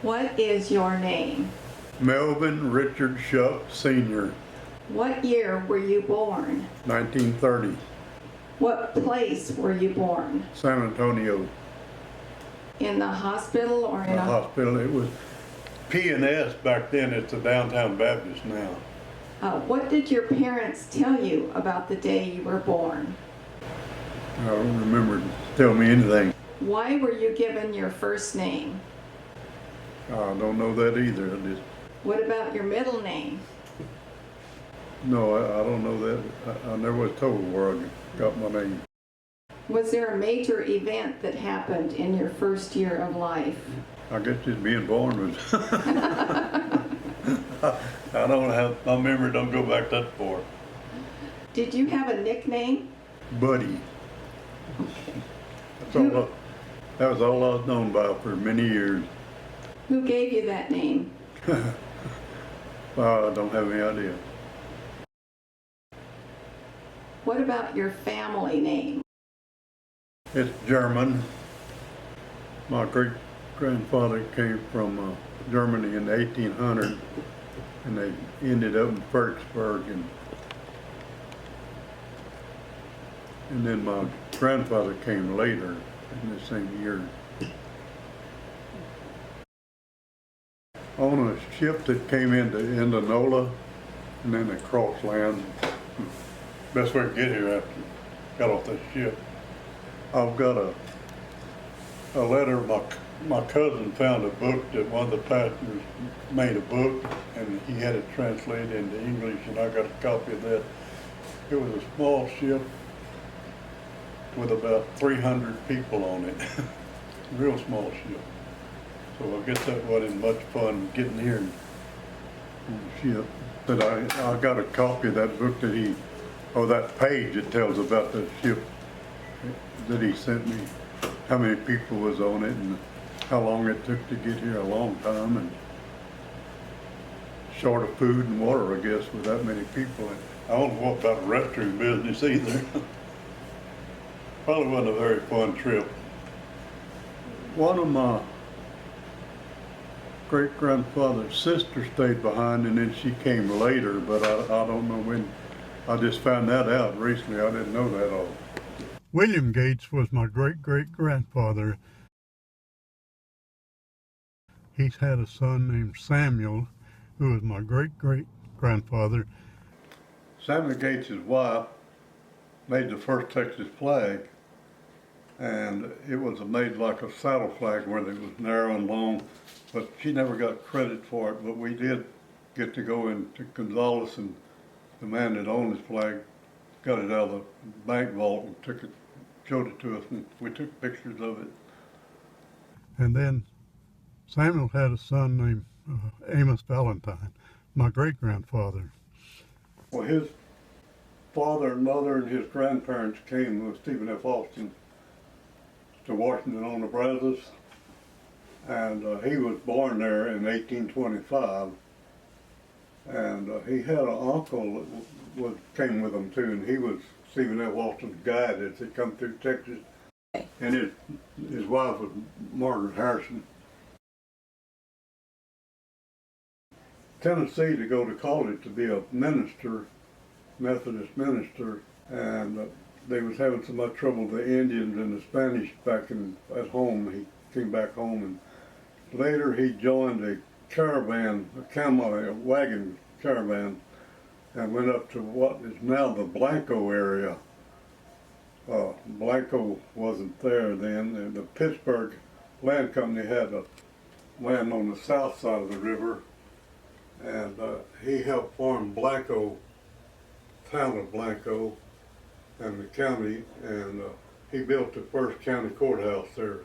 What is your name? Melvin Richard Schupp, Sr., What year were you born? 1930, What place were you born? San Antonio. In the hospital or in The a... hospital. It was P&S back then. It's a Downtown Baptist now. What did your parents tell you about the day you were born? I don't remember telling me anything. Why were you given your first name? I don't know that either. What about your middle name? No, I don't know that. I never was told where I got my name. Was there a major event that happened in your first year of life? I guess just being born was. I don't have, my memory don't go back that far. Did you have a nickname? Buddy. That was all I was known by for many years. Who gave you that name? I don't have any idea. What about your family name? It's German. My great-grandfather came from Germany in 1800, and they ended up in Fredericksburg, and then my grandfather came later in the same year. On a ship that came into Indianola, and then they crossed land. Best way to get here after got off that ship. I've got a letter. My cousin found a book that one of the passengers made a book, and he had it translated into English, and I got a copy of that. It was a small ship with about 300 people on it. Real small ship. So I guess that wasn't much fun getting here on the ship. But I got a copy of that book that page that tells about the ship that he sent me, how many people was on it and how long it took to get here, a long time, and short of food and water, I guess, with that many people. And I don't know about the restroom business either. Probably wasn't a very fun trip. One of my great-grandfather's sister stayed behind, and then she came later, but I don't know when. I just found that out recently. I didn't know that all. William Gates was my great-great-grandfather. He's had a son named Samuel, who was my great-great-grandfather. Samuel Gates' wife made the first Texas flag, and it was made like a saddle flag where it was narrow and long, but she never got credit for it. But we did get to go into Gonzales, and the man that owned his flag got it out of the bank vault and took it, showed it to us, and we took pictures of it. And then Samuel had a son named Amos Valentine, my great-grandfather. Well, his father and mother and his grandparents came with Stephen F. Austin to Washington on the Brazos, and he was born there in 1825. And he had an uncle that came with him too, and he was Stephen F. Austin's guide as he come through Texas. And his wife was Margaret Harrison. Tennessee to go to college to be a minister, Methodist minister, and they was having so much trouble with the Indians and the Spanish at home. He came back home, and later he joined a caravan, a wagon caravan, and went up to what is now the Blanco area. Blanco wasn't there then, and the Pittsburgh Land Company had a land on the south side of the river, and he helped form Blanco, town of Blanco, and the county, and he built the first county courthouse there,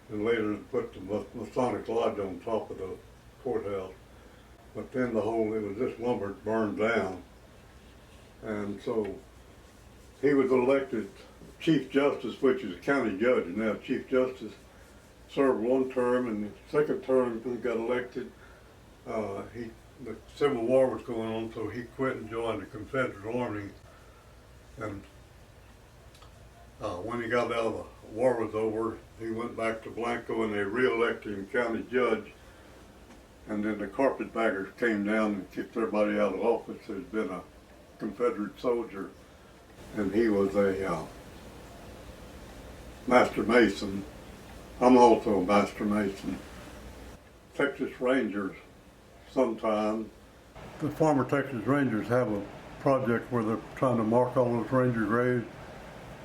and later put the Masonic Lodge on top of the courthouse. But then it was just lumber burned down. And so he was elected Chief Justice, which is a county judge now. Chief Justice served one term, and the second term he got elected. The Civil War was going on, so he quit and joined the Confederate Army. And when he got out of the war was over, he went back to Blanco, and they re-elected him county judge. And then the carpetbaggers came down and kicked everybody out of office. There'd been a Confederate soldier, and he was a master mason. I'm also a master mason. Texas Rangers, sometimes, the former Texas Rangers have a project where they're trying to mark all those Ranger graves,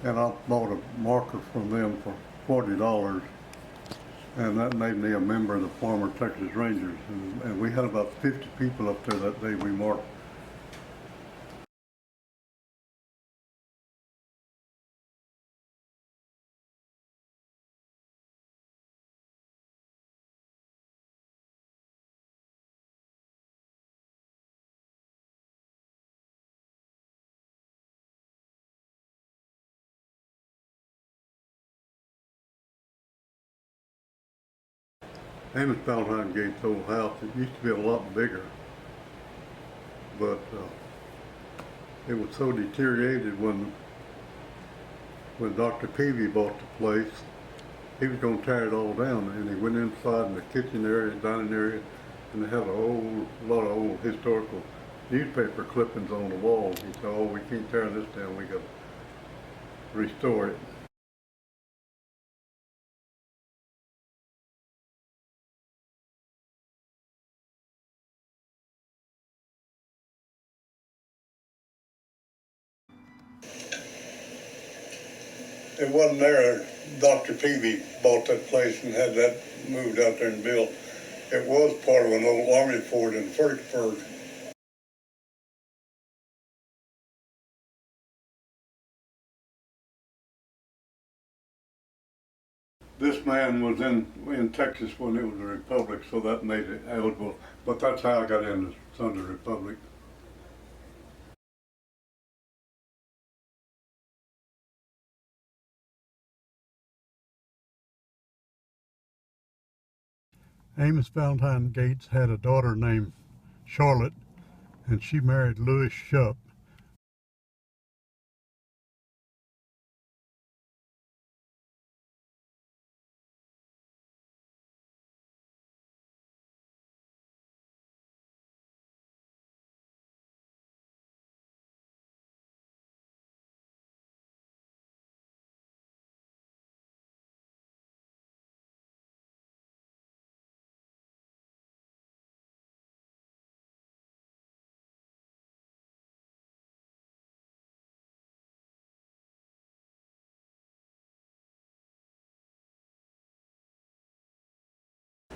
and I bought a marker from them for $40. And that made me a member of the former Texas Rangers. And we had about 50 people up there that day we marked. Amos Valentine Gates' old house, it used to be a lot bigger, but it was so deteriorated when Dr. Peavy bought the place. He was going to tear it all down, and he went inside in the kitchen area, dining area, and they had a lot of old historical newspaper clippings on the wall. He said, "Oh, we can't tear this down, we got to restore it." It wasn't there. Dr. Peavy bought that place and had that moved out there and built. It was part of an old army fort in Fredericksburg. This man was in Texas when it was a republic, so that made it eligible. But that's how I got into Sunday Republic. Amos Valentine Gates had a daughter named Charlotte, and she married Louis Schupp.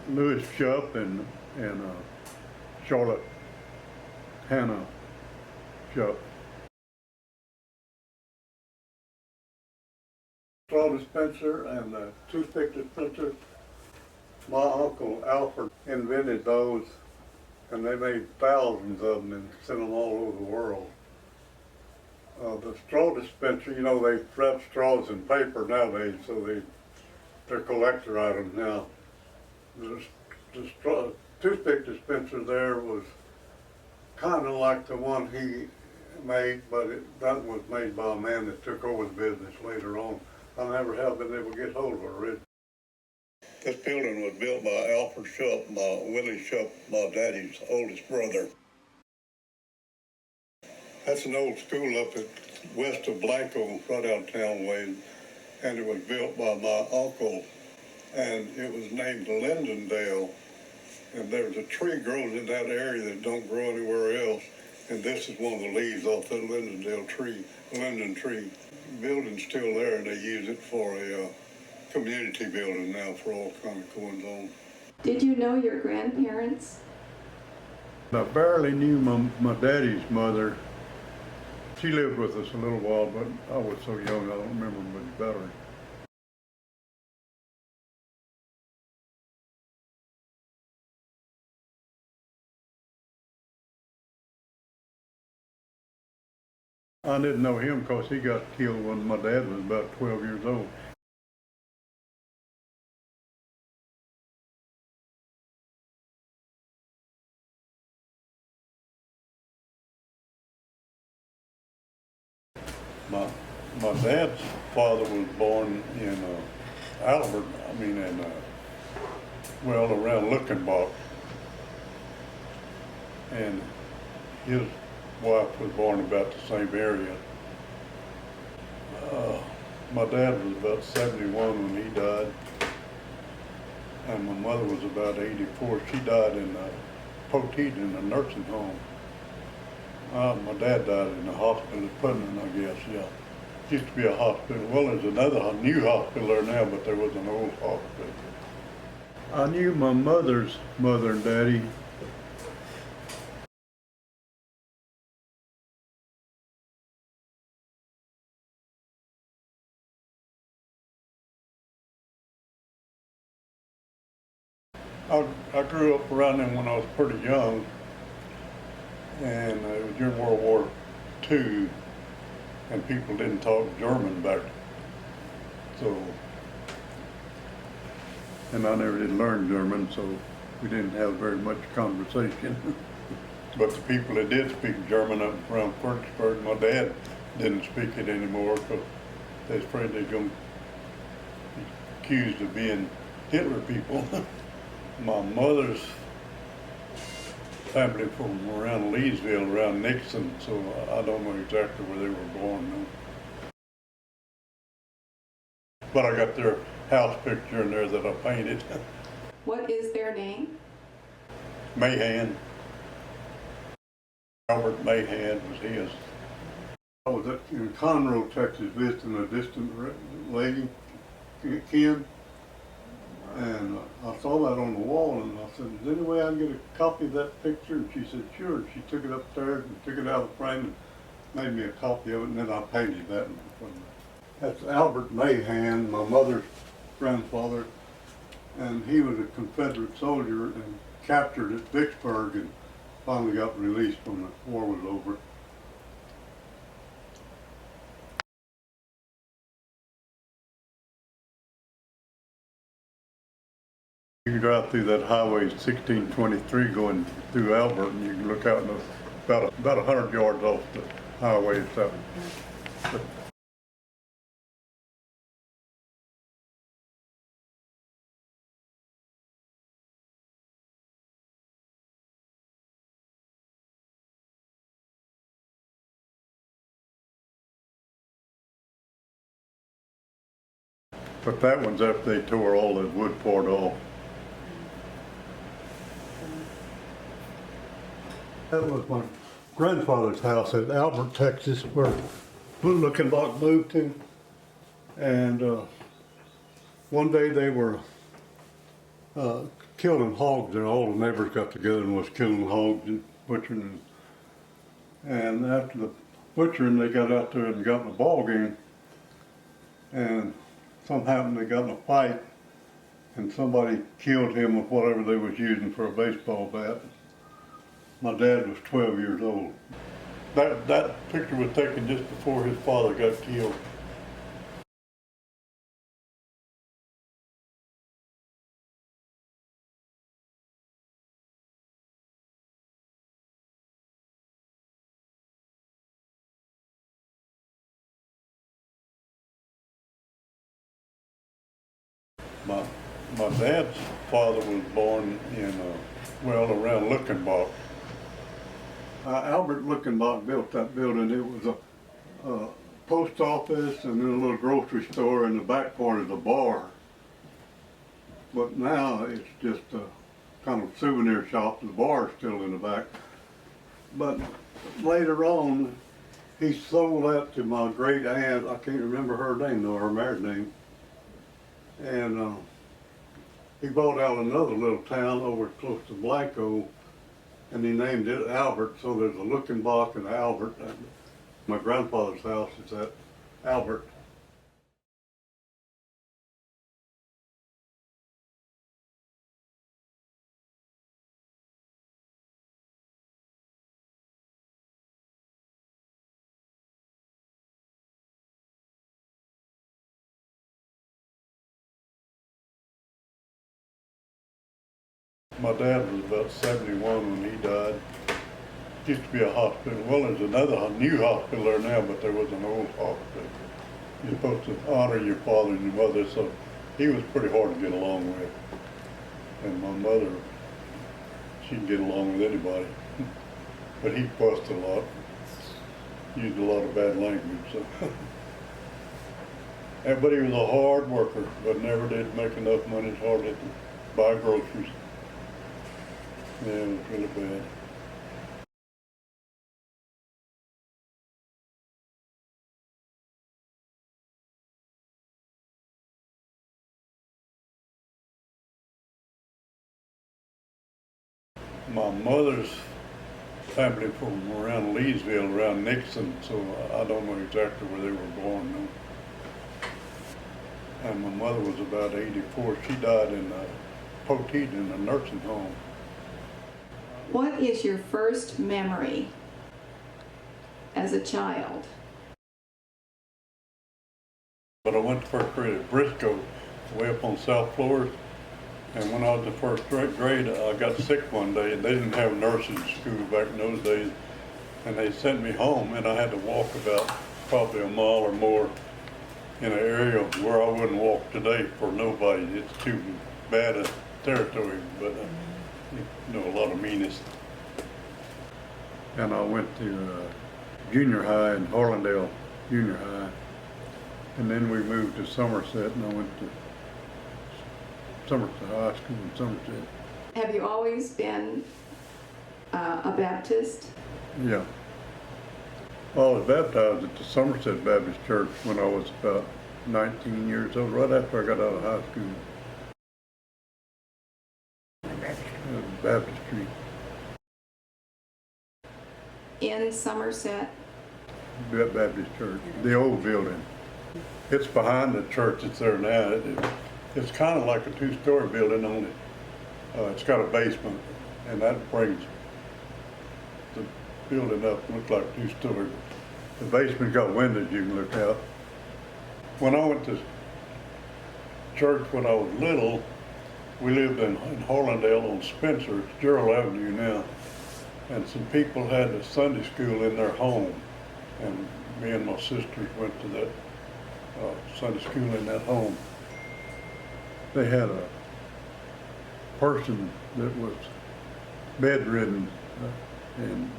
Louis Schupp and Charlotte Hannah Schupp. Straw dispenser and the toothpick dispenser. My uncle Alfred invented those, and they made thousands of them and sent them all over the world. The straw dispenser, you know, they wrap straws in paper nowadays, so they're collector items now. The toothpick dispenser there was kind of like the one he made, but that was made by a man that took over the business later on. I never have been able to get hold of it. This building was built by Alfred Schupp, Willie Schupp, my daddy's oldest brother. That's an old school up at west of Blanco, right out town way, and it was built by my uncle, and it was named Lindendale. And there's a tree grows in that area that don't grow anywhere else, and this is one of the leaves off the Lindendale tree, linden tree. The building's still there, and they use it for a community building now for all kinds of goings on. Did you know your grandparents? I barely knew my daddy's mother. She lived with us a little while, but I was so young I don't remember much better. I didn't know him because he got killed when my dad was about 12 years old. My dad's father was born in Albert, around Luckenbach. and his wife was born about the same area. My dad was about 71 when he died, and my mother was about 84. She died in Poteet in a nursing home. My dad died in the hospital at Putnam, I guess, yeah. Used to be a hospital. Well, there's another new hospital there now, but there was an old hospital. I knew my mother's mother and daddy. I grew up around them when I was pretty young, and it was during World War II, and people didn't talk German back, so, and I never did learn German, so we didn't have very much conversation. But the people that did speak German up around Fredericksburg, my dad didn't speak it anymore because they was afraid they're going to be accused of being Hitler people. My mother's family from around Leesville, around Nixon, so I don't know exactly where they were born. No. But I got their house picture in there that I painted. What is their name? Mahan. Albert Mahan was his. I was in Conroe, Texas, visiting a distant lady, Ken. And I saw that on the wall, and I said, is there any way I can get a copy of that picture? And she said, sure. She took it upstairs and took it out of the frame and made me a copy of it, and then I painted that one. That's Albert Mahan, my mother's grandfather, and he was a Confederate soldier and captured at Vicksburg and finally got released when the war was over. You can drive through that highway 1623 going through Albert, and you can look out about 100 yards off the highway itself. But that one's after they tore all the wood part off. That was my grandfather's house at Albert, Texas, where Luckenbach moved to. And one day they were killing hogs, and all the neighbors got together and was killing hogs and butchering. And after the butchering, they got out there and got in a ball game. And something happened, they got in a fight, and somebody killed him with whatever they was using for a baseball bat. My dad was 12 years old. That picture was taken just before his father got killed. My dad's father was born in, around Luckenbach. Albert Luckenbach built that building. It was a post office and then a little grocery store, and the back part is a bar. But now it's just a kind of souvenir shop. The bar is still in the back. But later on, he sold that to my great aunt. I can't remember her name though, her married name. And he bought out another little town over close to Blanco, and he named it Albert. So there's a Luckenbach and Albert. My grandfather's house is at Albert. My dad was about 71 when he died. Used to be a hospital. Well, there's another new hospital there now, but there was an old hospital. You're supposed to honor your father and your mother, so he was pretty hard to get along with. And my mother, she can get along with anybody. but he fussed a lot, used a lot of bad language. So. But he was a hard worker, but never did make enough money hardly to buy groceries. Yeah, it was really bad. My mother's family from around Leesville, around Nixon, so I don't know exactly where they were born. No. And my mother was about 84. She died in Poteet in a nursing home. What is your first memory as a child? But I went to first grade at Briscoe, way up on South Florida. And when I was in first grade, I got sick one day, and they didn't have nurses in school back in those days. And they sent me home, and I had to walk about probably a mile or more in an area where I wouldn't walk today for nobody. It's too bad a territory, but you know, a lot of meanness. And I went to junior high in Harlandale Junior High. And then we moved to Somerset, and I went to Somerset High School in Somerset. Have you always been a Baptist? Yeah. I was baptized at the Somerset Baptist Church when I was about 19 years old, right after I got out of high school. Baptistry. In Somerset? Baptist Church, the old building. It's behind the church that's there now. It's kind of like a two-story building only. It's got a basement, and that brings the building up. Looks like two-story. The basement got windows you can look out. When I went to church when I was little, we lived in Harlandale on Spencer. It's Gerald Avenue now. And some people had a Sunday school in their home, and me and my sisters went to that Sunday school in that home. They had a person that was bedridden, and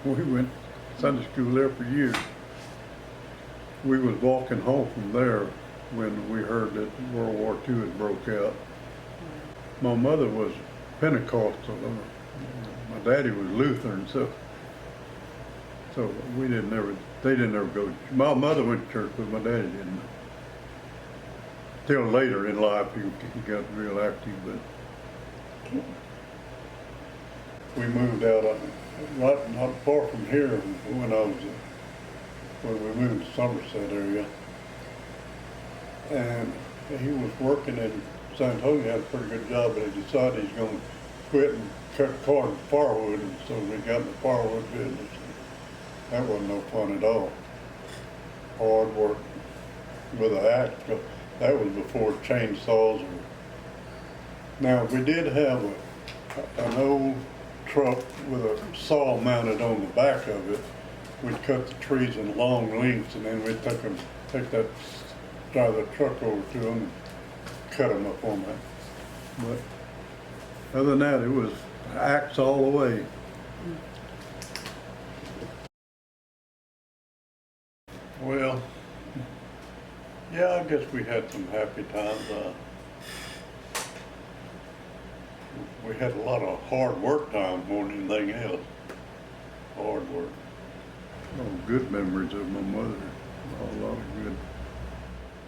we went to Sunday school there for years. We was walking home from there when we heard that World War II had broke out. My mother was Pentecostal. My daddy was Lutheran, so they didn't ever go. My mother went to church, but my daddy didn't. Till later in life, he got real active, but we moved out right not far from here when we moved to Somerset area, and he was working in San Antonio, had a pretty good job, but he decided he's going to quit and cut corn and firewood, and so we got in the firewood business. That wasn't no fun at all. Hard work with an axe. That was before chainsaws. Now we did have an old truck with a saw mounted on the back of it. We'd cut the trees in long lengths, and then we'd drive the truck over to them and cut them up on that. But other than that, it was axe all the way. Well, yeah, I guess we had some happy times. We had a lot of hard work times more than anything else. Hard work. Oh, good memories of my mother. A lot of good.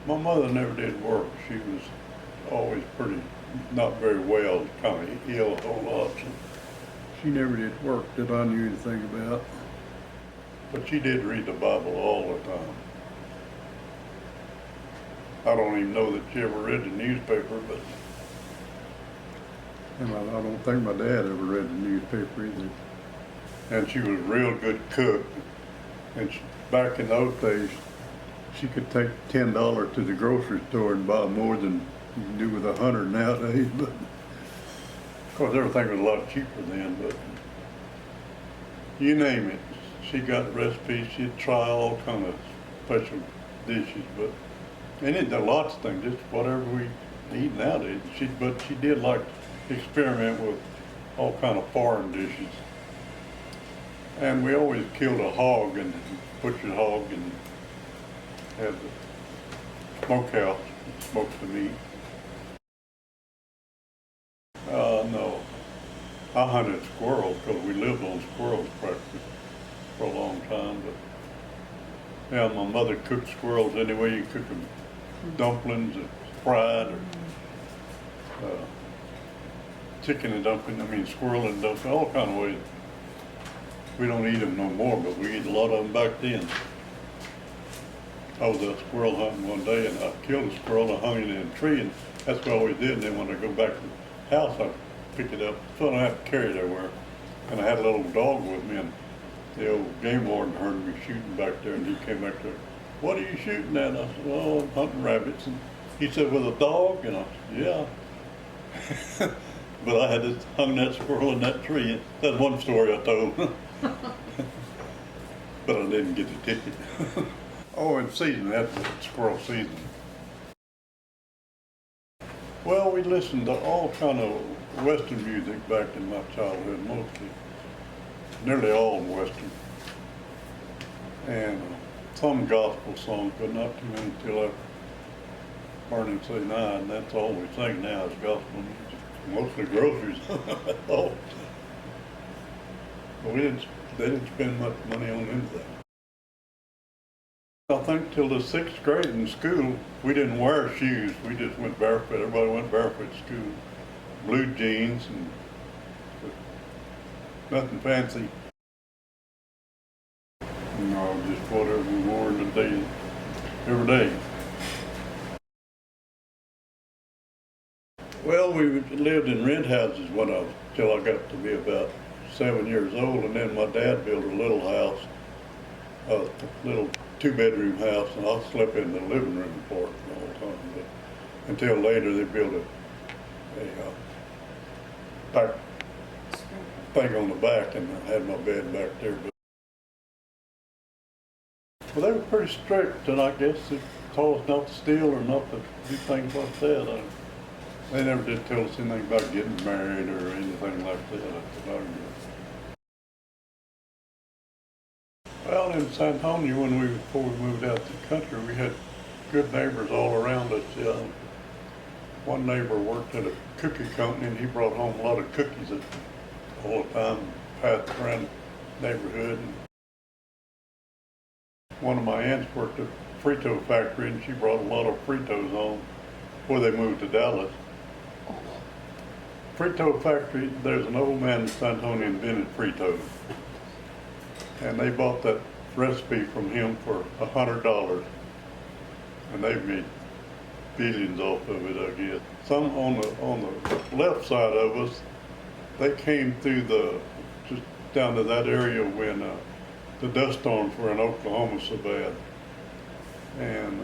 My mother never did work. She was always pretty, not very well, kind of ill a whole lot. So she never did work that I knew anything about. But she did read the Bible all the time. I don't even know that she ever read the newspaper, but and I don't think my dad ever read the newspaper either. And she was a real good cook. And back in those days, she could take $10 to the grocery store and buy more than you can do with $100 nowadays. But of course, everything was a lot cheaper then. But you name it, she got recipes. She'd try all kind of special dishes, but and it did lots of things, just whatever we eat nowadays. But she did like to experiment with all kind of foreign dishes. And we always killed a hog and butchered hog and had the smokehouse that smokes the meat. No, I hunted squirrels because we lived on squirrels practically for a long time. But yeah, my mother cooked squirrels any way you cook them, dumplings or fried or chicken and dumpling. I mean squirrel and dumpling, all kind of ways. We don't eat them no more, but we eat a lot of them back then. I was out squirrel hunting one day and I killed a squirrel and hung it in a tree, and that's what I always did. And then when I go back to the house, I pick it up, so I don't have to carry it everywhere. And I had a little dog with me, and the old game warden heard me shooting back there, and he came back there, "What are you shooting at?" I said, "Oh, I'm hunting rabbits." And he said, "With a dog?" And I said, "Yeah." But I had just hung that squirrel in that tree. That's one story I told. But I didn't get the ticket. Oh, in season, that's squirrel season. Well, we listened to all kind of Western music back in my childhood, mostly. Nearly all Western. And some gospel songs, but not too many till after Bernice say nine. That's all we sing now is gospel music. Mostly groceries. Oh. But they didn't spend much money on anything. I think till the 6th grade in school, we didn't wear shoes. We just went barefoot. Everybody went barefoot to school. Blue jeans and nothing fancy. No, just whatever we wore in the day, every day. Well, we lived in rent houses till I got to be about 7 years old, and then my dad built a little house, a little 2-bedroom house, and I slept in the living room part the whole time. But until later, they built a back thing on the back, and I had my bed back there. Well, they were pretty strict, and I guess they told us not to steal or not to do things like that. They never did tell us anything about getting married or anything like that. That's what I remember. Well, in San Antonio, before we moved out to the country, we had good neighbors all around us. One neighbor worked at a cookie company, and he brought home a lot of cookies all the time, passed around the neighborhood. And one of my aunts worked at a Frito factory, and she brought a lot of Fritos home before they moved to Dallas. Frito factory, there's an old man in San Antonio invented Fritos. And they bought that recipe from him for $100. And they've made billions off of it, I guess. Some on the left side of us, they came through just down to that area when the dust storms were in Oklahoma so bad. And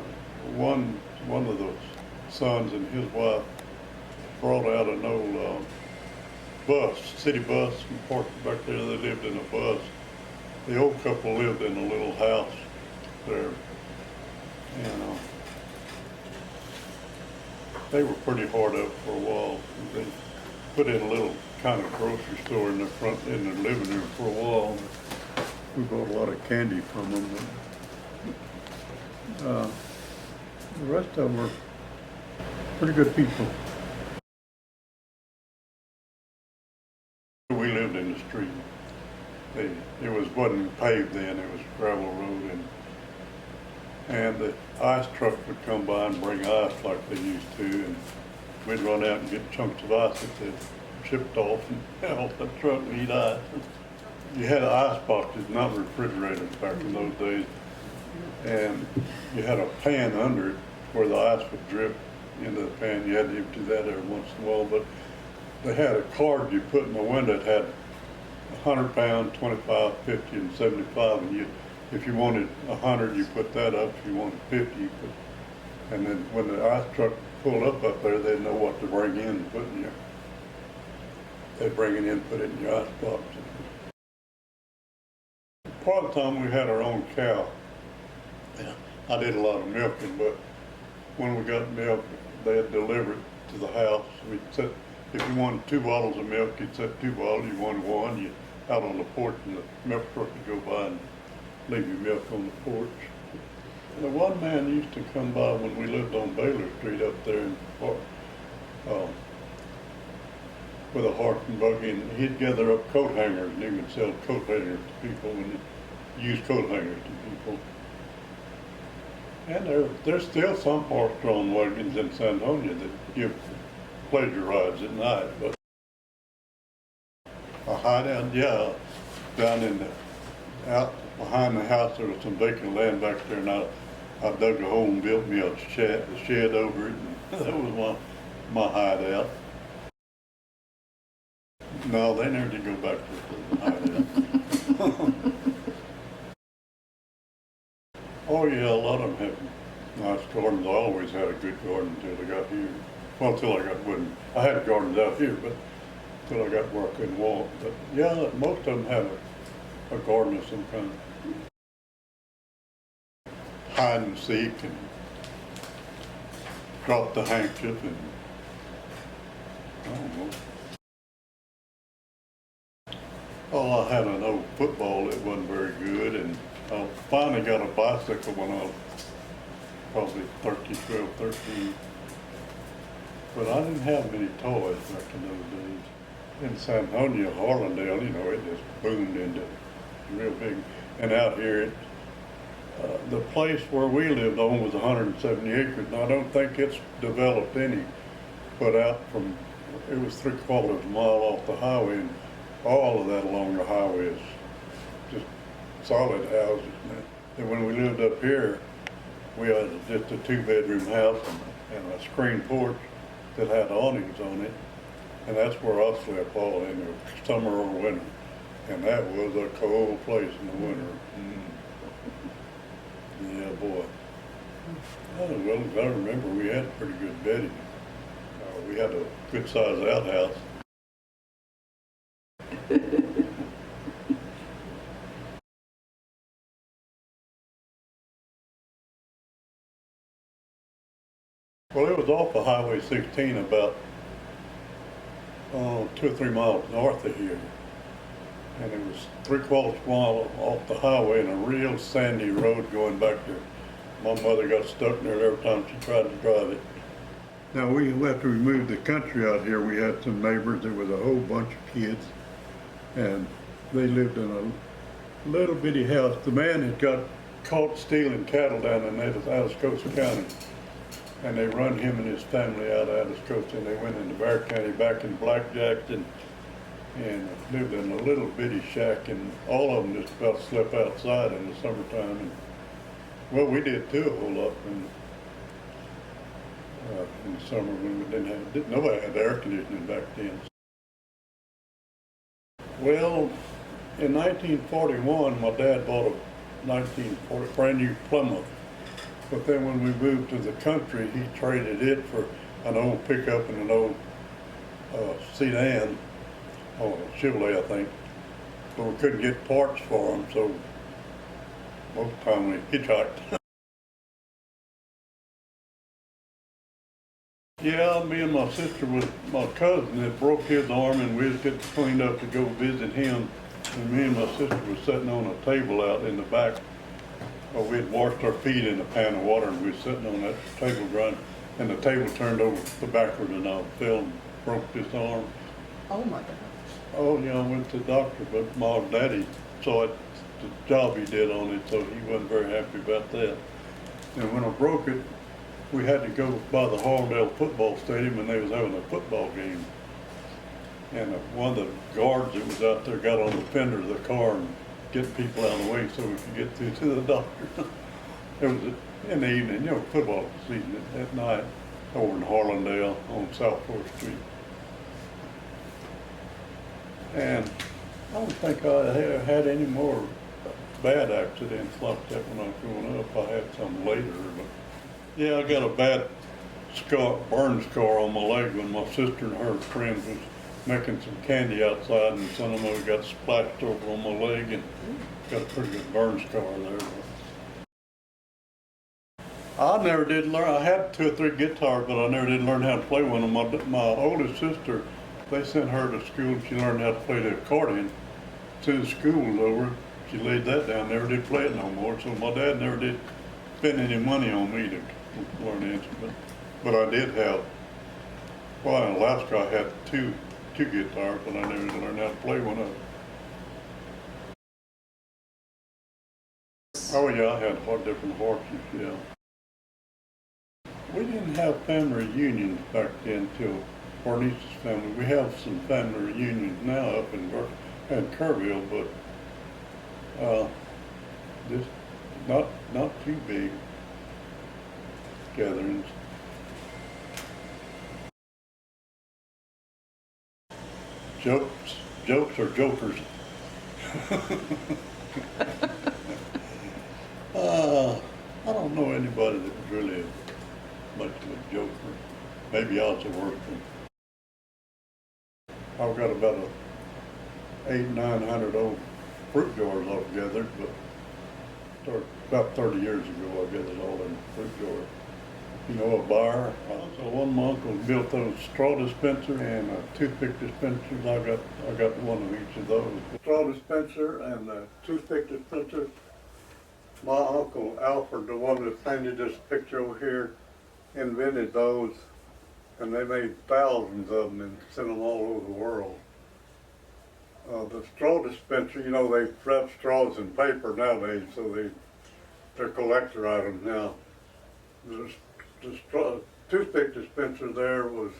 one of the sons and his wife brought out an old bus, city bus, and parked back there. They lived in a bus. The old couple lived in a little house there, and they were pretty hard up for a while. They put in a little kind of grocery store in the living room for a while. We bought a lot of candy from them. The rest of them were pretty good people. We lived in the street. It wasn't paved then, it was gravel road, and the ice truck would come by and bring ice like they used to, and we'd run out and get chunks of ice that they chipped off and off the truck and eat ice. You had ice boxes, not refrigerators back in those days, and you had a pan under it where the ice would drip into the pan. You had to empty that every once in a while, but they had a card you put in the window that had 100 pounds, 25, 50, and 75, and if you wanted 100, you put that up. If you wanted 50, you put, and then when the ice truck pulled up there, they'd know what to bring in and put in your. They'd bring it in, put it in your ice box. Part of the time we had our own cow. Yeah, I did a lot of milking, but when we got milk, they'd deliver it to the house. We'd set, if you wanted 2 bottles of milk, you'd set 2 bottles. You wanted 1, you out on the porch, and the milk truck would go by and leave your milk on the porch. And the one man used to come by when we lived on Baylor Street up there in with a horse and buggy, and he'd gather up coat hangers, and he would sell coat hangers to people, and use coat hangers to people. And there's still some horse-drawn wagons in San Antonio that give pleasure rides at night, but a hideout, yeah, down in the, out behind the house there was some vacant land back there, and I dug a hole and built me a shed over it, and that was my hideout. No, they never did go back to the hideout. Oh yeah, a lot of them have nice gardens. I always had a good garden until I got here. Well, until I got wooden. I had gardens out here, but until I got where I couldn't walk. But yeah, most of them have a garden of some kind. Hide and seek and drop the handkerchief and I don't know. Oh, I had an old football that wasn't very good, and I finally got a bicycle when I was probably 12, 13. But I didn't have many toys back in those days. In San Antonio, Harlandale, you know, it just boomed into real big. And out here, the place where we lived on was 170 acres, and I don't think it's developed any. But out from, it was 3/4 mile off the highway, and all of that along the highway is just solid houses now. And when we lived up here, we had just a 2-bedroom house and a screen porch that had awnings on it. And that's where I slept all in the summer or winter. And that was a cold place in the winter. Yeah, boy. As well as I remember, we had pretty good bedding. We had a good sized outhouse. Well, it was off of Highway 16 about 2 or 3 miles north of here. And it was 3/4 mile off the highway and a real sandy road going back there. My mother got stuck there every time she tried to drive it. Now, after we moved the country out here, we had some neighbors. There was a whole bunch of kids, and they lived in a little bitty house. The man had got caught stealing cattle down in Atascosa County, and they run him and his family out of Atascosa, and they went into Bear County back in Black Jackson and lived in a little bitty shack, and all of them just about slept outside in the summertime. And, well, we did too a whole lot in the summer when we nobody had air conditioning back then. Well, in 1941, my dad bought a 1940 brand new Plymouth. But then when we moved to the country, he traded it for an old pickup and an old sedan, or Chevrolet, I think. But we couldn't get parts for them, so most of the time we hitchhiked. Yeah, me and my sister with my cousin that broke his arm, and we was getting cleaned up to go visit him. And me and my sister was sitting on a table out in the back. Well, we had washed our feet in a pan of water, and we were sitting on that table grind, and the table turned over backwards, and I fell and broke this arm. Oh my gosh. Oh yeah, I went to the doctor, but my daddy saw it, the job he did on it, so he wasn't very happy about that. And when I broke it, we had to go by the Harlandale football stadium, and they was having a football game. And one of the guards that was out there got on the fender of the car and get people out of the way so we could get through to the doctor. It was in the evening, you know, football season at night over in Harlandale on South 4th Street. And I don't think I had any more bad accidents like that when I was growing up. I had some later, but yeah, I got a bad burn scar on my leg when my sister and her friends was making some candy outside, and some of them got splashed over on my leg, and got a pretty good burn scar there. I never did learn. I had 2 or 3 guitars, but I never did learn how to play one of them. My oldest sister, they sent her to school and she learned how to play the accordion. Since school was over, she laid that down, never did play it no more, so my dad never did spend any money on me to learn the instrument. But I did have, well, in Alaska I had two guitars, but I never learned how to play one of them. Oh yeah, I had four different horses, yeah. We didn't have family reunions back then till Bernice's family. We have some family reunions now up in Kerrville, but just not too big gatherings. Jokes or jokers? I don't know anybody that was really much of a joker. Maybe I was the worst one. I've got about 800-900 old fruit jars altogether, but about 30 years ago I got it all in a fruit jar. You know, a bar. So one of my uncles built those straw dispenser and a toothpick dispensers. I got one of each of those. The straw dispenser and the toothpick dispenser. My uncle Alfred, the one that painted this picture over here, invented those, and they made thousands of them and sent them all over the world. The straw dispenser, you know, they wrap straws in paper nowadays, so they're collector items now. The toothpick dispenser there was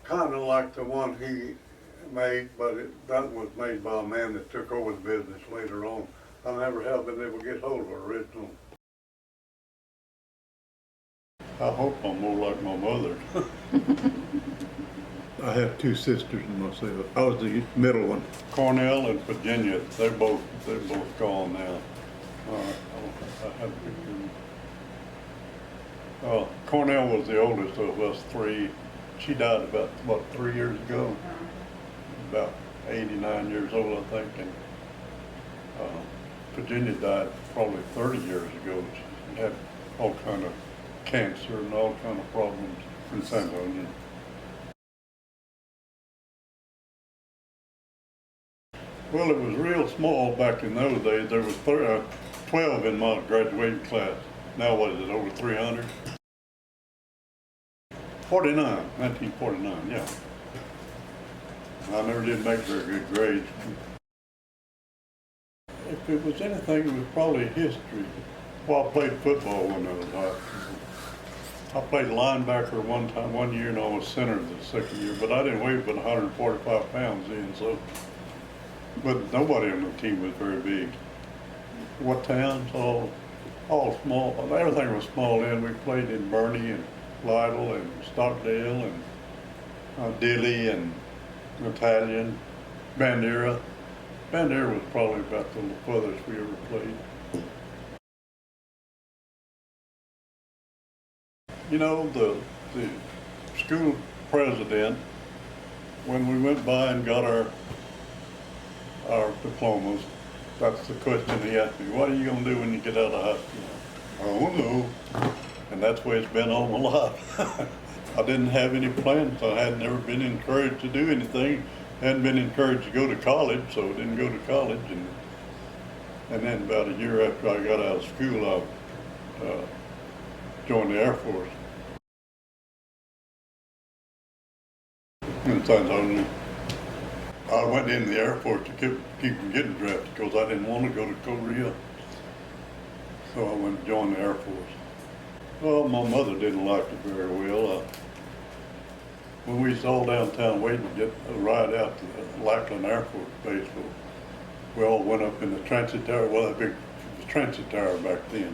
kind of like the one he made, but that was made by a man that took over the business later on. I never have been able to get hold of an original. I hope I'm more like my mother. I have two sisters and myself. I was the middle one. Cornell and Virginia, they're both gone now. I have a picture. Cornell was the oldest of us three. She died about 3 years ago. About 89 years old, I think. And Virginia died probably 30 years ago. She had all kind of cancer and all kind of problems in San Antonio. Well, it was real small back in those days. There was 12 in my graduating class. Now what is it, over 300? 1949, yeah. I never did make very good grades. If it was anything, it was probably history. Well, I played football when I was high school. I played linebacker one year, and I was center the second year, but I didn't weigh but 145 pounds then, so. But nobody on the team was very big. What towns? All small. Everything was small then. We played in Bernie and Lytle and Stockdale and Dilly and Italian, Bandera. Bandera was probably about the furthest we ever played. You know, the school president, when we went by and got our diplomas, that's the question he asked me, what are you going to do when you get out of high school? I don't know. And that's the way it's been all my life. I didn't have any plans. I had never been encouraged to do anything. Hadn't been encouraged to go to college, so I didn't go to college. And then about a year after I got out of school, I joined the Air Force in San Antonio. I went in the Air Force to keep from getting drafted because I didn't want to go to Korea. So I went and joined the Air Force. Well, my mother didn't like it very well. When we was all downtown waiting to get a ride out to the Lackland Air Force Base, we all went up in the transit tower. Well, that big transit tower back then.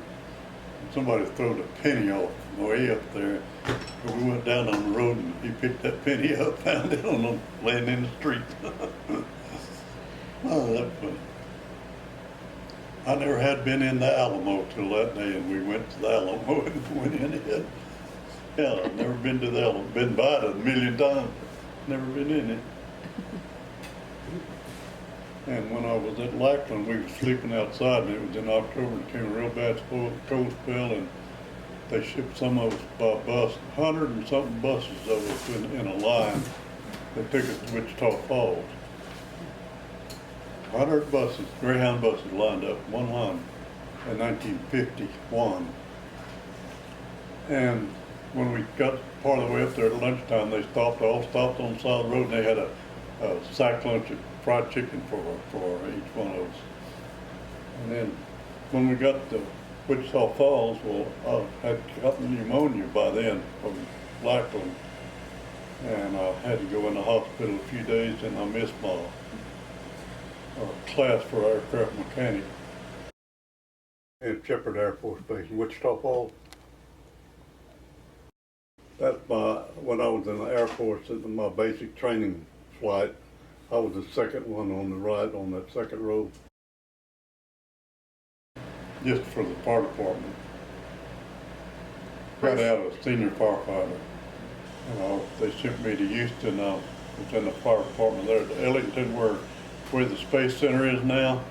Somebody threw a penny off way up there. And we went down on the road and he picked that penny up, found it laying in the street. Oh, that's funny. I never had been in the Alamo till that day, and we went to the Alamo and went in it. Yeah, I've never been to the Alamo. Been by it a million times. Never been in it. And when I was at Lackland, we were sleeping outside, and it was in October. It came a real bad cold spell, and they shipped some of us by bus, 100 and something buses of us in a line. They took us to Wichita Falls. 100 buses, Greyhound buses lined up, one line, in 1951. And when we got part of the way up there at lunchtime, they all stopped on the side of the road, and they had a sack lunch of fried chicken for each one of us. And then when we got to Wichita Falls, well, I had gotten pneumonia by then from Lackland, and I had to go in the hospital a few days, and I missed my class for aircraft mechanic in Shepherd Air Force Base in Wichita Falls. That's when I was in the Air Force, in my basic training flight, I was the second one on the right on that second row. Just for the fire department. Got out as a senior firefighter. They sent me to Houston. I was in the fire department there at Ellington, where the Space Center is now.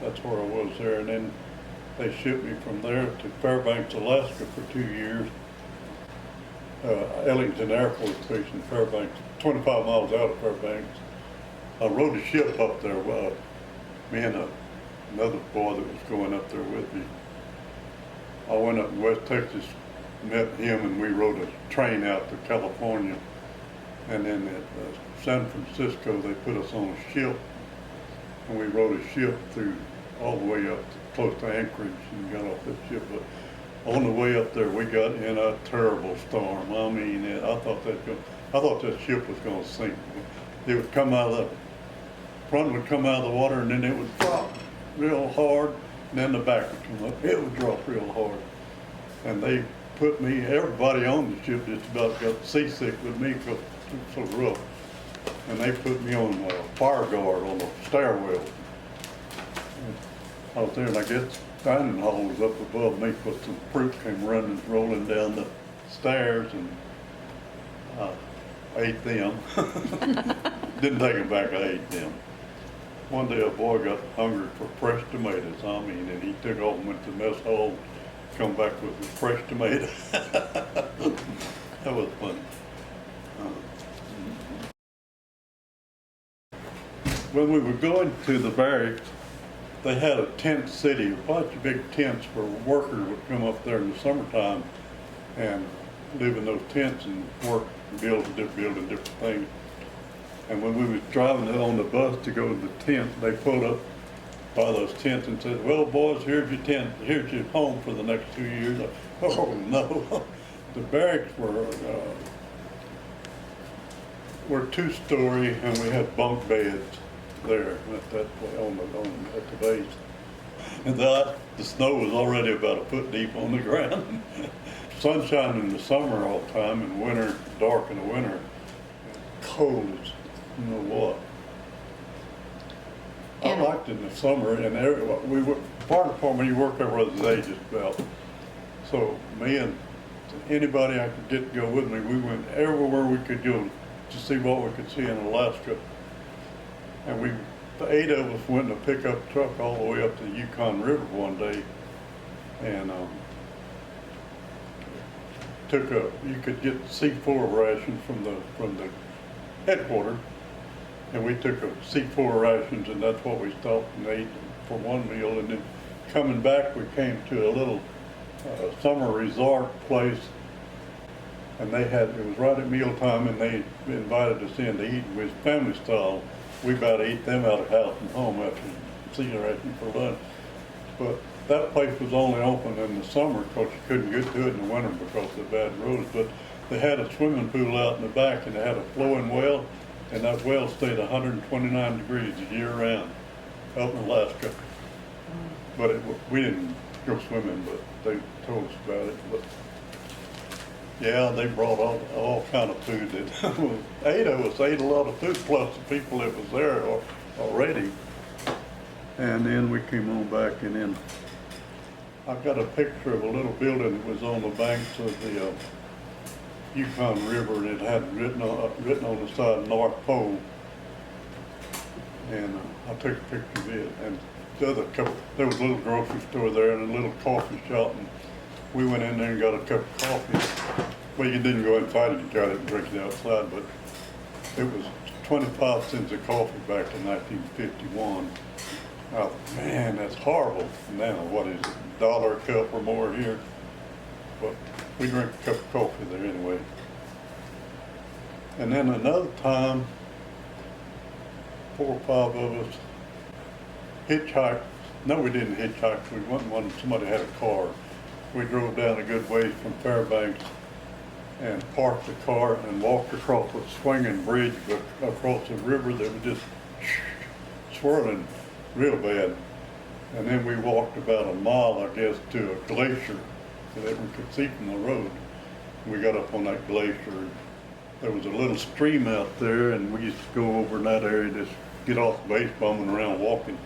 That's where I was there. And then they shipped me from there to Fairbanks, Alaska for 2 years. Ellington Air Force Station, Fairbanks, 25 miles out of Fairbanks. I rode a ship up there, me and another boy that was going up there with me. I went up in West Texas, met him, and we rode a train out to California. And then at San Francisco, they put us on a ship, and we rode a ship through all the way up close to Anchorage and got off that ship. But on the way up there, we got in a terrible storm. I mean, I thought that ship was going to sink. It would come out of the front would come out of the water, and then it would drop real hard, and then the back would come up. It would drop real hard. And they put me, everybody on the ship just about got seasick with me because it was so rough. And they put me on a fire guard on the stairwell. And I was there, and I guess dining hall was up above me because some fruit came rolling down the stairs, and I ate them. Didn't take them back, I ate them. One day a boy got hungry for fresh tomatoes, and he took off and went to the mess hall, come back with the fresh tomatoes. That was fun. When we were going to the barracks, they had a tent city, a bunch of big tents where workers would come up there in the summertime and live in those tents and work and building different things. And when we was driving on the bus to go to the tent, they pulled up by those tents and said, "Well, boys, here's your tent. Here's your home for the next 2 years." Oh no! The barracks were 2-story, and we had bunk beds there at the base. And the snow was already about a foot deep on the ground. Sunshine in the summer all the time, and winter dark in the winter. Cold as you know what. I liked it in the summer, and fire department, you work every other day just about. So me and anybody I could get to go with me, we went everywhere we could go to see what we could see in Alaska. And the 8 of us went in a pickup truck all the way up to the Yukon River one day, and you could get C4 rations from the headquarters, and we took a C4 rations, and that's what we stopped and ate for one meal. And then coming back, we came to a little summer resort place, and it was right at mealtime, and they invited us in to eat. It was family style. We about ate them out of house and home after seeing ration for lunch. But that place was only open in the summer because you couldn't get to it in the winter because of the bad roads. But they had a swimming pool out in the back, and they had a flowing well, and that well stayed 129 degrees year round up in Alaska. But we didn't go swimming, but they told us about it. But yeah, they brought all kind of food. 8 of us ate a lot of food, plus the people that was there already. And then we came on back, and then I've got a picture of a little building that was on the banks of the Yukon River, and it had written on the side North Pole. And I took a picture of it. And there was a little grocery store there and a little coffee shop, and we went in there and got a cup of coffee. Well, you didn't go inside it, you got it and drink it outside, but it was 25 cents a coffee back in 1951. I thought, man, that's horrible. Now, what is it, $1 a cup or more here? But we drink a cup of coffee there anyway. And then another time, 4 or 5 of us hitchhiked. No, we didn't hitchhike. We went when somebody had a car. We drove down a good ways from Fairbanks and parked the car and walked across a swinging bridge across a river that was just swirling real bad. And then we walked about a mile, I guess, to a glacier that we could see from the road. We got up on that glacier. There was a little stream out there, and we used to go over in that area, just get off the base, bumming around walking.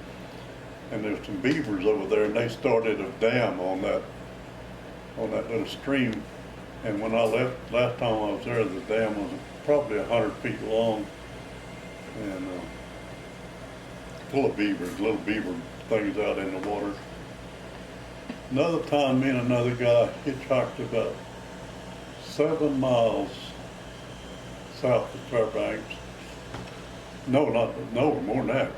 And there's some beavers over there, and they started a dam on that little stream. And when I left last time I was there, the dam was probably 100 feet long and full of beavers, little beaver things out in the water. Another time, me and another guy hitchhiked about 7 miles south of Fairbanks. No, more than that.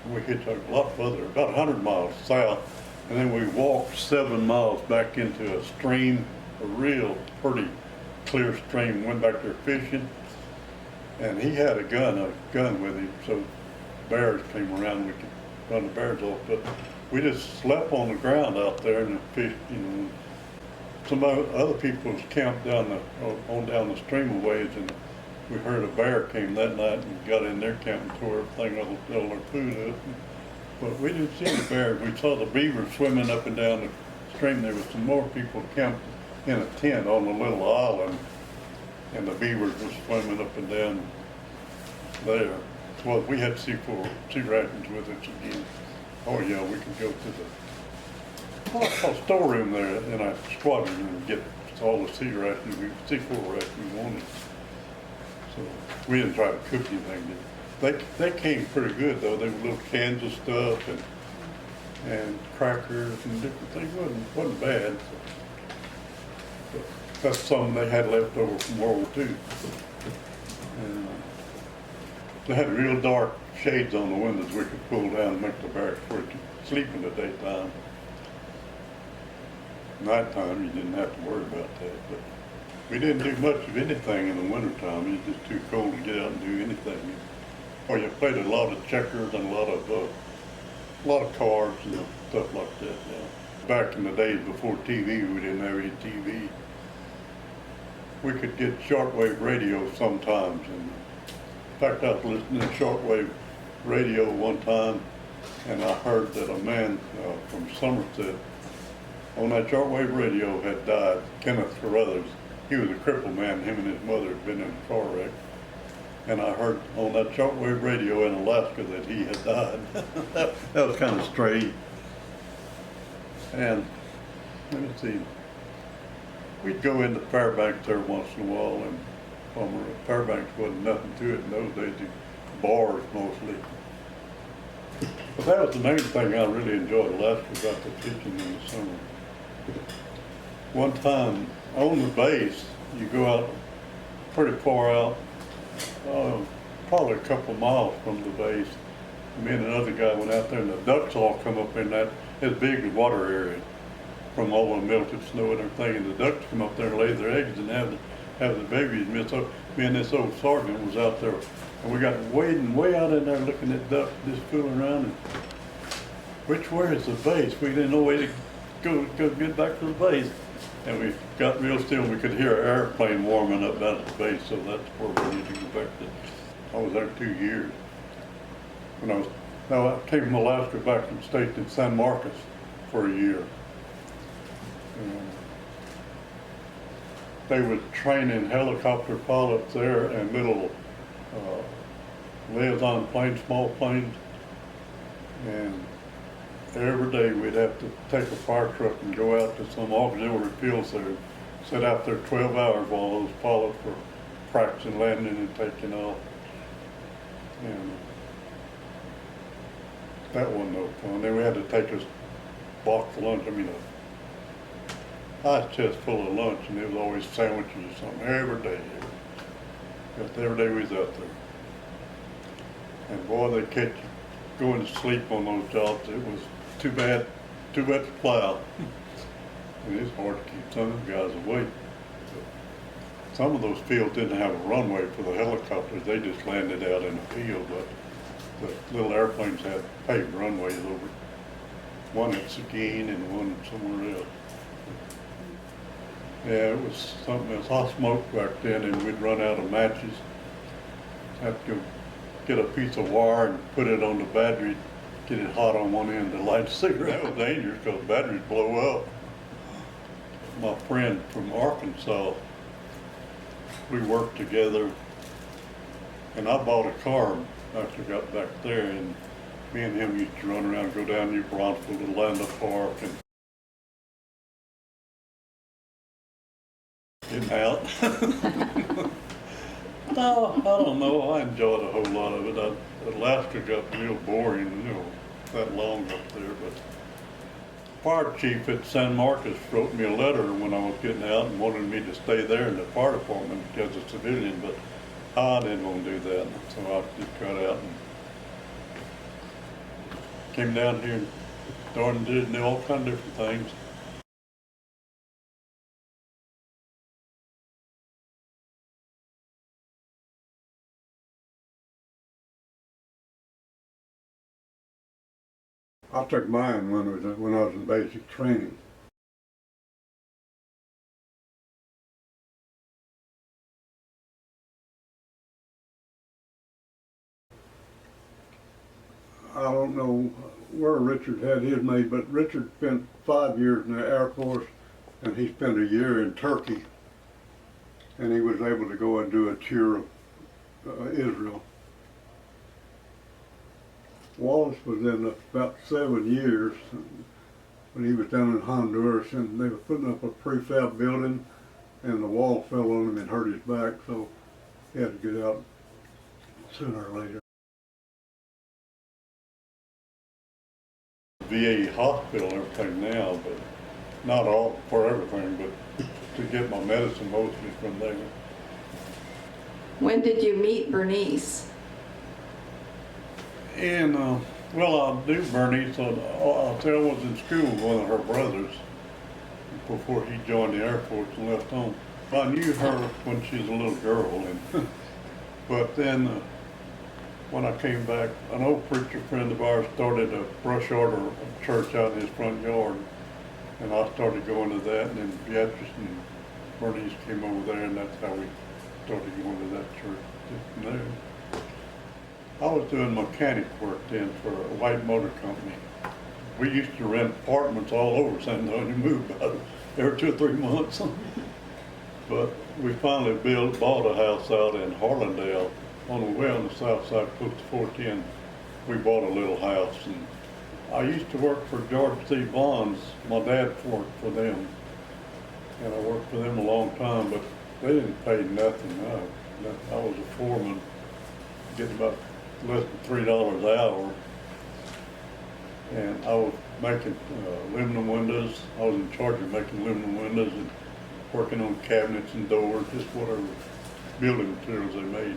We hitchhiked a lot further, about 100 miles south, and then we walked 7 miles back into a stream, a real pretty clear stream. Went back there fishing, and he had a gun with him, so bears came around, we could run the bears off. But we just slept on the ground out there and fished, you know. Some other people was camped down the stream a ways, and we heard a bear came that night and got in their camp and tore everything, all their food up. But we didn't see the bears. We saw the beavers swimming up and down the stream. There was some more people camped in a tent on a little island, and the beavers were swimming up and down there. Well, we had sea rations with us again. Oh yeah, we could go to the storeroom there in our squadron and get all the sea rations, C4 rations we wanted. So we didn't try to cook anything. They came pretty good though. They were little cans of stuff and crackers and different things. Wasn't bad. But that's something they had left over from World War II. And they had real dark shades on the windows we could pull down and make the barracks where you could sleep in the daytime. Nighttime you didn't have to worry about that. But we didn't do much of anything in the wintertime. It was just too cold to get out and do anything. Or you played a lot of checkers and a lot of cards and stuff like that. Yeah. Back in the days before TV, we didn't have any TV. We could get shortwave radio sometimes. And in fact, I was listening to shortwave radio one time, and I heard that a man from Somerset on that shortwave radio had died, Kenneth Carruthers. He was a crippled man. Him and his mother had been in a car wreck. And I heard on that shortwave radio in Alaska that he had died. that was kind of strange. And let me see. We'd go into Fairbanks every once in a while, and Fairbanks wasn't nothing to it in those days. Bars mostly. But that was the main thing I really enjoyed Alaska about the fishing in the summer. One time on the base, you go out pretty far out, probably a couple of miles from the base. Me and another guy went out there, and the ducks all come up in that as big as water area from all the melted snow and everything. And the ducks come up there and lay their eggs and have the babies. Me and this old sergeant was out there, and we got wading way out in there looking at ducks, just fooling around. And which way is the base? We didn't know where to go get back to the base. And we got real still, and we could hear an airplane warming up down at the base, so that's where we need to go back to. I was there 2 years. I came from Alaska back and stayed in San Marcos for a year. They were training helicopter pilots there and little liaison planes, small planes. And every day we'd have to take a fire truck and go out to some auxiliary fields there, sit out there 12 hours while those pilots were practicing landing and taking off. And that wasn't no fun. Then we had to take a box of lunch, ice chest full of lunch, and there was always sandwiches or something every day. Just every day we was out there. And boy, they catch you going to sleep on those jobs. It was too bad to plow. And it's hard to keep some of them guys awake. Some of those fields didn't have a runway for the helicopters. They just landed out in the field, but the little airplanes had paved runways over. One at Seguin and one somewhere else. Yeah, it was something else. Hot smoke back then, and we'd run out of matches. Have to go get a piece of wire and put it on the battery, get it hot on one end to light a cigarette. That was dangerous because batteries blow up. My friend from Arkansas, we worked together, and I bought a car after I got back there, and me and him used to run around, go down New Braunfels to Landa Park and get out. No, I don't know. I enjoyed a whole lot of it. Alaska got real boring, that long up there. But fire chief at San Marcos wrote me a letter when I was getting out and wanted me to stay there in the fire department as a civilian, but I didn't want to do that. So I just got out and came down here and started doing all kinds of different things. I took mine when I was in basic training. I don't know where Richard had his made, but Richard spent 5 years in the Air Force, and he spent a year in Turkey, and he was able to go and do a tour of Israel. Wallace was in about 7 years when he was down in Honduras, and they were putting up a prefab building, and the wall fell on him and hurt his back, so he had to get out sooner or later. VA hospital and everything now, but not all for everything, but to get my medicine mostly from there. When did you meet Bernice? And, well, I knew Bernice. I'll tell I was in school with one of her brothers before he joined the Air Force and left home. I knew her when she was a little girl, and but then when I came back, an old preacher friend of ours started a brush order church out in his front yard, and I started going to that, and then Beatrice and Bernice came over there, and that's how we started going to that church just from there. I was doing mechanic work then for a white motor company. We used to rent apartments all over San Antonio, moved about every 2 or 3 months. But we finally bought a house out in Harlandale on the way on the south side, close to 410. We bought a little house, and I used to work for George C. Vaughn's. My dad worked for them, and I worked for them a long time, but they didn't pay nothing. I was a foreman, getting about less than $3 an hour, and I was making aluminum windows. I was in charge of making aluminum windows and working on cabinets and doors, just whatever building materials they made.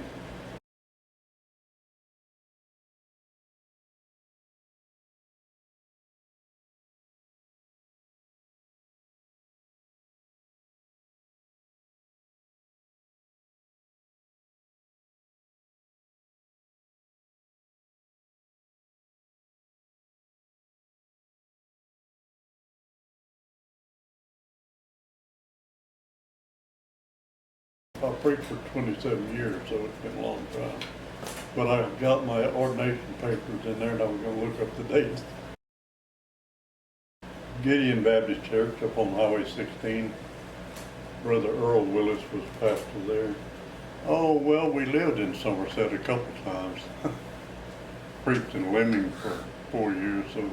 I preached for 27 years, so it's been a long time. But I got my ordination papers in there, and I was going to look up the dates. Gideon Baptist Church up on Highway 16. Brother Earl Willis was pastor there. Oh, well, we lived in Somerset a couple times. Preached in Lemming for 4 years, so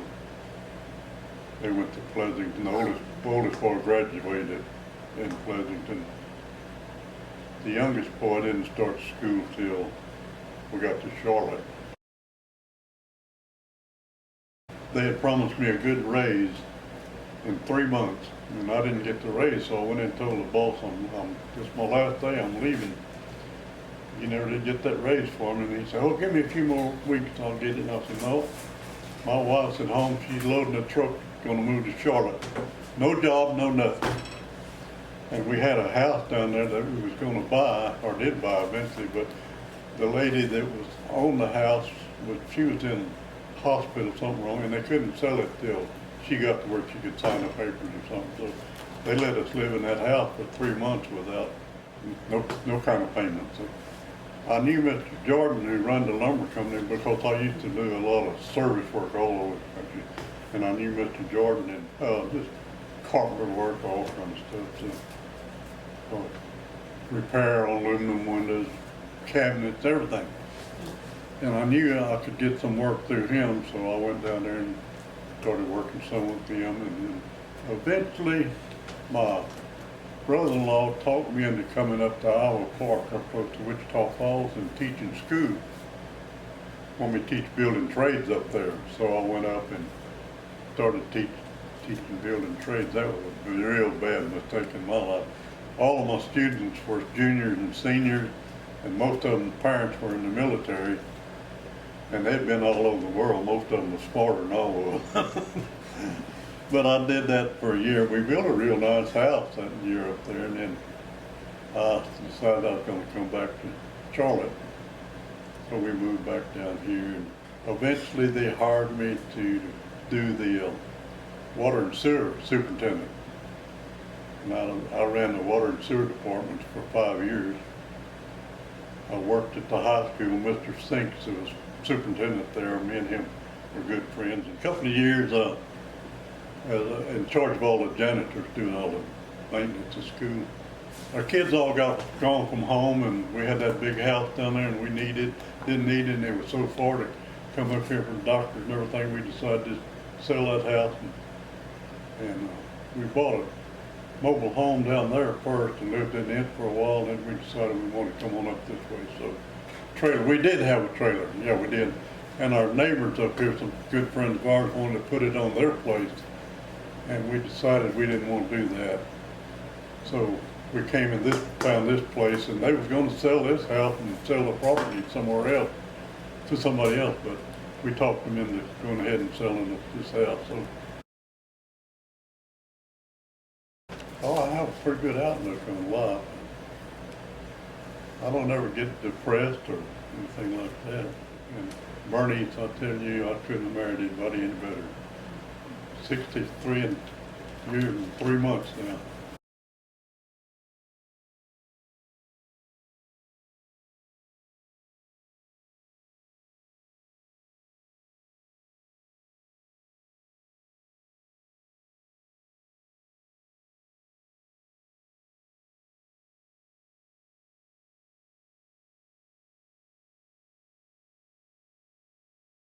they went to Pleasanton. The oldest boy graduated in Pleasanton. The youngest boy didn't start school till we got to Charlotte. They had promised me a good raise in 3 months, and I didn't get the raise, so I went in and told the boss, this is my last day, I'm leaving. you never did get that raise for me. And he said, oh, give me a few more weeks and I'll get it. And I said, no, my wife's at home. She's loading a truck, gonna move to Charlotte. No job, no nothing. And we had a house down there that we was gonna buy, or did buy eventually, but the lady that was on the house, she was in hospital, something wrong, and they couldn't sell it till she got to where she could sign the papers or something. So they let us live in that house for 3 months without no kind of payment. So I knew Mr. Jordan, who run the lumber company, because I used to do a lot of service work all over the country. And I knew Mr. Jordan and just carpenter work, all kinds of stuff. So, repair aluminum windows, cabinets, everything. And I knew I could get some work through him, so I went down there and started working some with him. And then eventually, my brother-in-law talked me into coming up to Iowa Park, up close to Wichita Falls, and teaching school. Want me to teach building trades up there. So I went up and started teaching building trades. That was a real bad mistake in my life. All of my students were juniors and seniors, and most of them parents were in the military, and they'd been all over the world. Most of them were smarter than I was. But I did that for a year. We built a real nice house that year up there, and then I decided I was going to come back to Charlotte. So we moved back down here, and eventually they hired me to do the water and sewer superintendent. And I ran the water and sewer departments for 5 years. I worked at the high school. Mr. Sinks, who was superintendent there, me and him were good friends. In a couple of years, in charge of all the janitors, doing all the maintenance of school. Our kids all got gone from home, and we had that big house down there, and we didn't need it, and it was so far to come up here from doctors and everything. We decided to sell that house, and we bought a mobile home down there first and lived in it for a while. Then we decided we wanted to come on up this way. So, trailer. We did have a trailer. Yeah, we did. And our neighbors up here, some good friends of ours, wanted to put it on their place. And we decided we didn't want to do that. So we came and found this place, and they was going to sell this house and sell the property somewhere else to somebody else, but we talked them into going ahead and selling this house. So, I have a pretty good outlook on life. I don't ever get depressed or anything like that. And Bernice, I tell you, I couldn't have married anybody any better. 63 years and 3 months now.